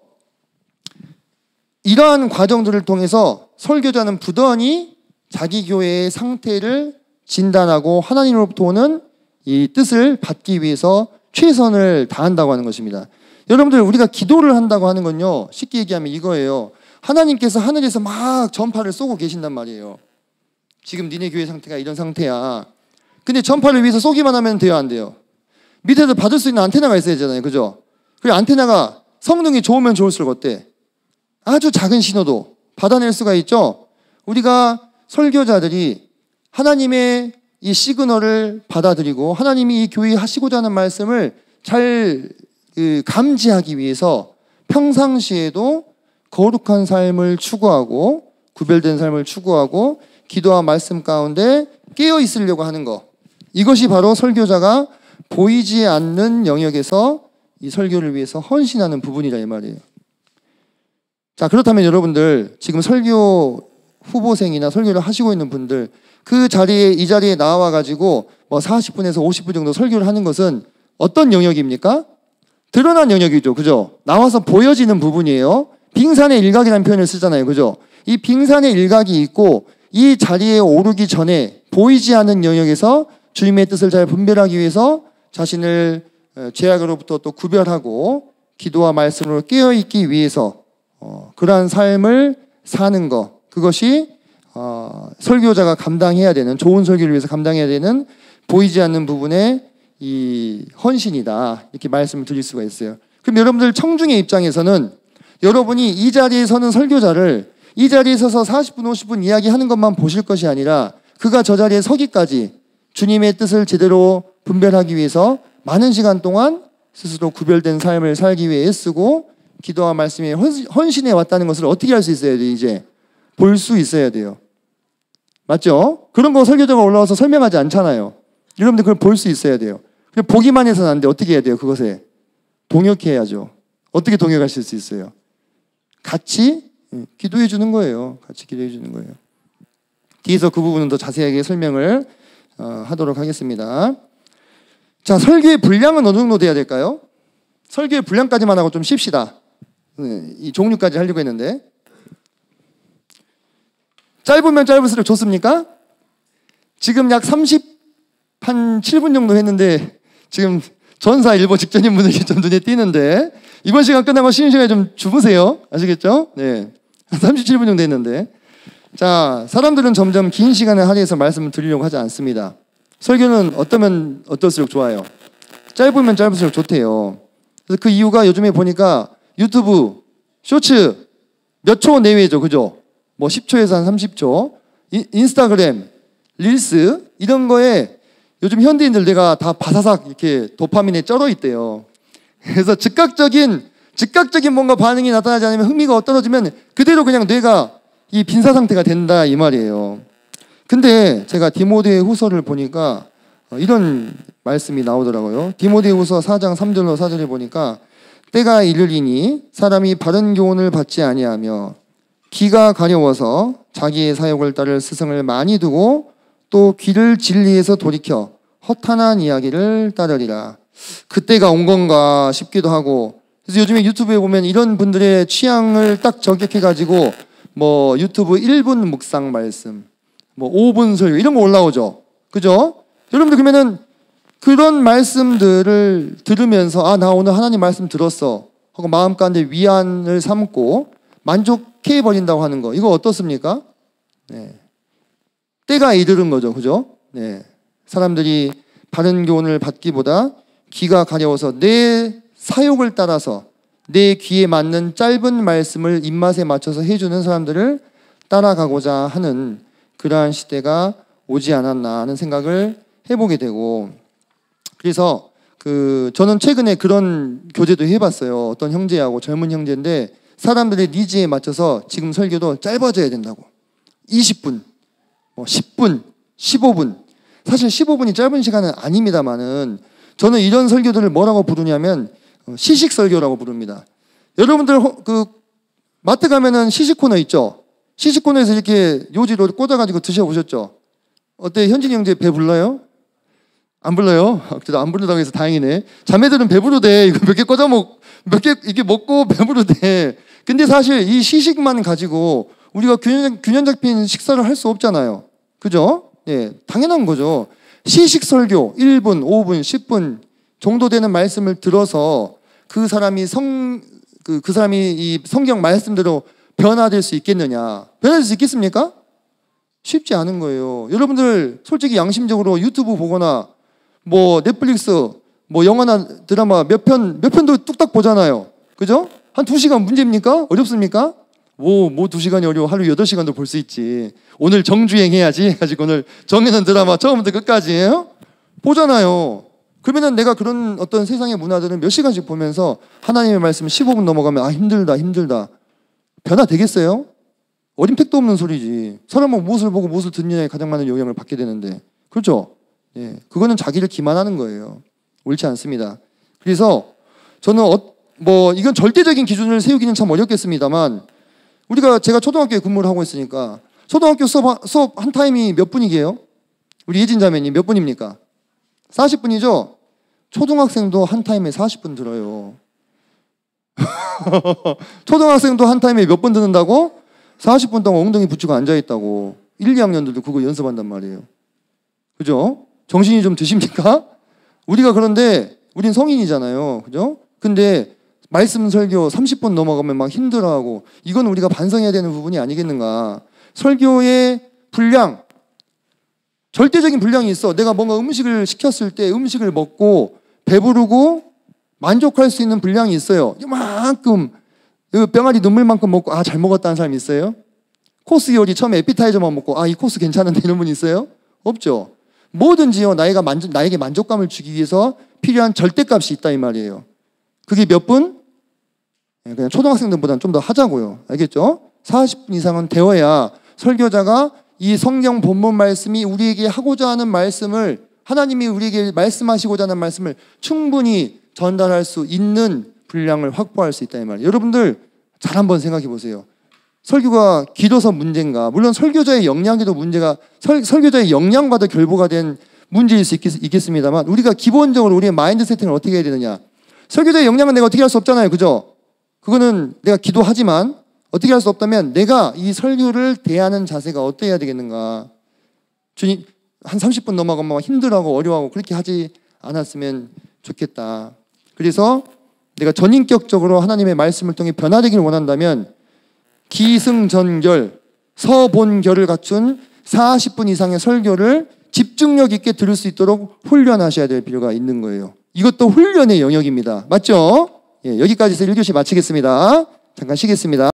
이러한 과정들을 통해서 설교자는 부단히 자기 교회의 상태를 진단하고 하나님으로부터 오는 이 뜻을 받기 위해서 최선을 다한다고 하는 것입니다. 여러분들, 우리가 기도를 한다고 하는 건요, 쉽게 얘기하면 이거예요. 하나님께서 하늘에서 막 전파를 쏘고 계신단 말이에요. 지금 니네 교회 상태가 이런 상태야. 근데 전파를 위해서 쏘기만 하면 돼요, 안 돼요? 밑에서 받을 수 있는 안테나가 있어야 되잖아요. 그죠? 그리고 안테나가 성능이 좋으면 좋을수록 어때? 아주 작은 신호도 받아낼 수가 있죠? 우리가 설교자들이 하나님의 이 시그널을 받아들이고 하나님이 이 교회에 하시고자 하는 말씀을 잘 감지하기 위해서 평상시에도 거룩한 삶을 추구하고 구별된 삶을 추구하고 기도와 말씀 가운데 깨어 있으려고 하는 것, 이것이 바로 설교자가 보이지 않는 영역에서 이 설교를 위해서 헌신하는 부분이라 이 말이에요. 자, 그렇다면 여러분들, 지금 설교 후보생이나 설교를 하시고 있는 분들, 그 자리에, 이 자리에 나와 가지고 뭐 40분에서 50분 정도 설교를 하는 것은 어떤 영역입니까? 드러난 영역이죠. 그죠? 나와서 보여지는 부분이에요. 빙산의 일각이라는 표현을 쓰잖아요. 그죠? 이 빙산의 일각이 있고 이 자리에 오르기 전에 보이지 않는 영역에서 주님의 뜻을 잘 분별하기 위해서 자신을 죄악으로부터 또 구별하고 기도와 말씀으로 깨어있기 위해서 그러한 삶을 사는 것, 그것이 설교자가 감당해야 되는, 좋은 설교를 위해서 감당해야 되는 보이지 않는 부분의 이 헌신이다, 이렇게 말씀을 드릴 수가 있어요. 그럼 여러분들 청중의 입장에서는 여러분이 이 자리에 서는 설교자를 이 자리에 서서 40분, 50분 이야기하는 것만 보실 것이 아니라 그가 저 자리에 서기까지 주님의 뜻을 제대로 분별하기 위해서 많은 시간 동안 스스로 구별된 삶을 살기 위해 애쓰고 기도와 말씀에 헌신해 왔다는 것을 어떻게 할 수 있어야 돼요? 이제 볼 수 있어야 돼요. 맞죠? 그런 거 설교자가 올라와서 설명하지 않잖아요. 여러분들 그걸 볼 수 있어야 돼요. 그냥 보기만 해서는 안 돼. 어떻게 해야 돼요? 그것에 동역해야죠. 어떻게 동역하실 수 있어요? 같이 기도해 주는 거예요. 같이 기도해 주는 거예요. 뒤에서 그 부분은 더 자세하게 설명을 하도록 하겠습니다. 자, 설교의 분량은 어느 정도 돼야 될까요? 설교의 분량까지만 하고 좀 쉽시다. 이 종류까지 하려고 했는데 짧으면 짧을수록 좋습니까? 지금 약 7분 정도 했는데 지금 전사 일보 직전인 분들이 좀 눈에 띄는데 이번 시간 끝나고 쉬는 시간에 좀 주무세요. 아시겠죠? 네, 37분 정도 했는데, 자, 사람들은 점점 긴 시간을 할애해서 말씀을 드리려고 하지 않습니다. 설교는 어떠면 어떨수록 좋아요? 짧으면 짧을수록 좋대요. 그래서 그 이유가 요즘에 보니까 유튜브 쇼츠 몇 초 내외죠. 그죠? 뭐 10초에서 한 30초, 인스타그램, 릴스 이런 거에 요즘 현대인들 뇌가 다 바사삭 이렇게 도파민에 쩔어 있대요. 그래서 즉각적인 뭔가 반응이 나타나지 않으면 흥미가 떨어지면 그대로 그냥 뇌가 이 빈사 상태가 된다 이 말이에요. 근데 제가 디모데 후서를 보니까 이런 말씀이 나오더라고요. 디모데 후서 4장 3절로 4절에 보니까 때가 이르리니 사람이 바른 교훈을 받지 아니하며 귀가 가려워서 자기의 사욕을 따를 스승을 많이 두고 또 귀를 진리에서 돌이켜 허탄한 이야기를 따르리라. 그때가 온 건가 싶기도 하고, 그래서 요즘에 유튜브에 보면 이런 분들의 취향을 딱 저격해가지고 뭐 유튜브 1분 묵상 말씀, 뭐 5분 설교 이런 거 올라오죠. 그죠? 여러분들 그러면은 그런 말씀들을 들으면서 아, 나 오늘 하나님 말씀 들었어 하고 마음 가운데 위안을 삼고 만족해 버린다고 하는 거, 이거 어떻습니까? 네. 때가 이르는 거죠. 그죠? 네. 사람들이 바른 교훈을 받기보다 귀가 가려워서 내 사욕을 따라서 내 귀에 맞는 짧은 말씀을 입맛에 맞춰서 해주는 사람들을 따라가고자 하는 그러한 시대가 오지 않았나 하는 생각을 해보게 되고, 그래서 저는 최근에 그런 교제도 해봤어요. 어떤 형제하고, 젊은 형제인데 사람들의 니즈에 맞춰서 지금 설교도 짧아져야 된다고. 20분, 10분, 15분. 사실 15분이 짧은 시간은 아닙니다만은 저는 이런 설교들을 뭐라고 부르냐면 시식 설교라고 부릅니다. 여러분들 마트 가면은 시식 코너 있죠? 시식 코너에서 이렇게 요지로 꽂아가지고 드셔보셨죠? 어때? 현진이 형제 배 불러요? 안 불러요? 그래도 안 부르다고 해서 다행이네. 자매들은 배부르대. 이거 몇 개 이게 먹고 배부르대. 근데 사실 이 시식만 가지고 우리가 균형 잡힌 식사를 할 수 없잖아요. 그죠? 예, 당연한 거죠. 시식 설교 1분, 5분, 10분 정도 되는 말씀을 들어서 그 사람이 이 성경 말씀대로 변화될 수 있겠느냐? 변화될 수 있겠습니까? 쉽지 않은 거예요. 여러분들 솔직히 양심적으로 유튜브 보거나 뭐 넷플릭스 뭐 영화나 드라마 몇 편도 뚝딱 보잖아요. 그죠? 한 2시간 문제입니까? 어렵습니까? 뭐 2시간이 어려워. 하루 8시간도 볼 수 있지. 오늘 정주행 해야지 해가지고 오늘 정해놓은 드라마 처음부터 끝까지 보잖아요. 그러면은 내가 그런 어떤 세상의 문화들은 몇 시간씩 보면서 하나님의 말씀 15분 넘어가면 힘들다. 변화 되겠어요? 어린 택도 없는 소리지. 사람은 무엇을 보고 무엇을 듣느냐에 가장 많은 영향을 받게 되는데. 그렇죠? 예, 그거는 자기를 기만하는 거예요. 옳지 않습니다. 그래서 저는 이건 절대적인 기준을 세우기는 참 어렵겠습니다만 제가 초등학교에 근무를 하고 있으니까 초등학교 수업 한 타임이 몇 분이게요? 우리 예진 자매님 몇 분입니까? 40분이죠? 초등학생도 한 타임에 40분 들어요. 초등학생도 한 타임에 몇 분 듣는다고? 40분 동안 엉덩이 붙이고 앉아있다고. 1, 2학년들도 그거 연습한단 말이에요. 그죠? 정신이 좀 드십니까? 그런데 우린 성인이잖아요. 그죠? 근데 말씀 설교 30분 넘어가면 막 힘들어하고, 이건 우리가 반성해야 되는 부분이 아니겠는가. 설교의 분량, 절대적인 분량이 있어. 내가 뭔가 음식을 시켰을 때 음식을 먹고 배부르고 만족할 수 있는 분량이 있어요. 이만큼 병아리 눈물만큼 먹고 잘 먹었다는 사람이 있어요? 코스 요리 처음에 에피타이저만 먹고 이 코스 괜찮은데 이런 분 있어요? 없죠. 뭐든지요, 나에게 만족감을 주기 위해서 필요한 절대값이 있다 이 말이에요. 그게 몇 분? 그냥 초등학생들보다는 좀 더 하자고요. 알겠죠? 40분 이상은 되어야 설교자가 이 성경 본문 말씀이 우리에게 하고자 하는 말씀을, 하나님이 우리에게 말씀하시고자 하는 말씀을 충분히 전달할 수 있는 분량을 확보할 수 있다 이 말이에요. 여러분들 잘 한번 생각해 보세요. 설교가 길어서 문제인가? 물론 설교자의 역량에도 문제가, 설교자의 역량과도 결부가 된 문제일 수 있겠습니다만, 우리가 기본적으로 우리의 마인드 세팅을 어떻게 해야 되느냐? 설교자의 역량은 내가 어떻게 할 수 없잖아요. 그죠? 그거는 내가 기도하지만 어떻게 할 수 없다면 내가 이 설교를 대하는 자세가 어떠해야 되겠는가? 주님, 한 30분 넘어가면 힘들어하고 어려워하고 그렇게 하지 않았으면 좋겠다. 그래서 내가 전인격적으로 하나님의 말씀을 통해 변화되기를 원한다면 기승전결, 서본결을 갖춘 40분 이상의 설교를 집중력 있게 들을 수 있도록 훈련하셔야 될 필요가 있는 거예요. 이것도 훈련의 영역입니다. 맞죠? 예, 여기까지 해서 1교시 마치겠습니다. 잠깐 쉬겠습니다.